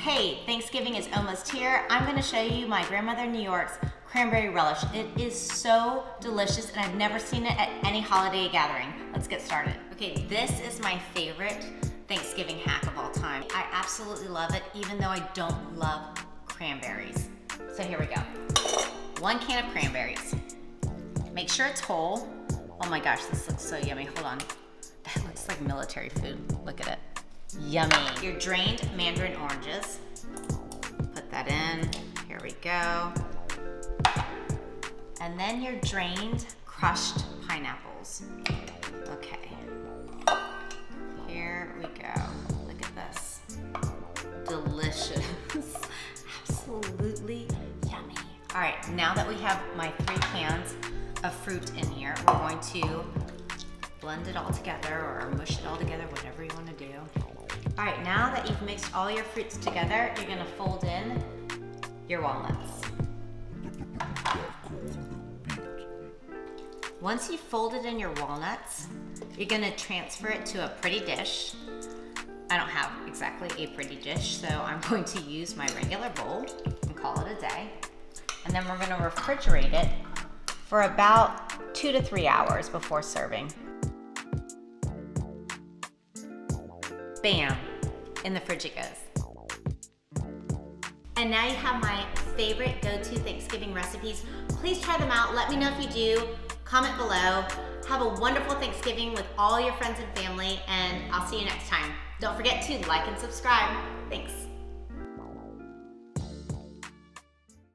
Hey, Thanksgiving is almost here. I'm gonna show you my grandmother in New York's Cranberry Relish. It is so delicious and I've never seen it at any holiday gathering. Let's get started. Okay, this is my favorite Thanksgiving hack of all time. I absolutely love it, even though I don't love cranberries. So here we go. 1 can of cranberries. Make sure it's whole. Oh my gosh, this looks so yummy. Hold on. That looks like military food. Look at it. Yummy. Your drained Mandarin oranges. Put that in. Here we go. And then your drained crushed pineapples. Okay. Here we go. Look at this. Delicious. Absolutely yummy. All right, now that we have my 3 cans of fruit in here, we're going to blend it all together or mush it all together, whatever you want to do. All right, now that you've mixed all your fruits together, you're gonna fold in your walnuts. Once you've folded in your walnuts, you're gonna transfer it to a pretty dish. I don't have exactly a pretty dish, so I'm going to use my regular bowl and call it a day. And then we're gonna refrigerate it for about 2 to 3 hours before serving. Bam, in the fridge it goes. And now you have my favorite go-to Thanksgiving recipes. Please try them out. Let me know if you do. Comment below. Have a wonderful Thanksgiving with all your friends and family, and I'll see you next time. Don't forget to like and subscribe. Thanks.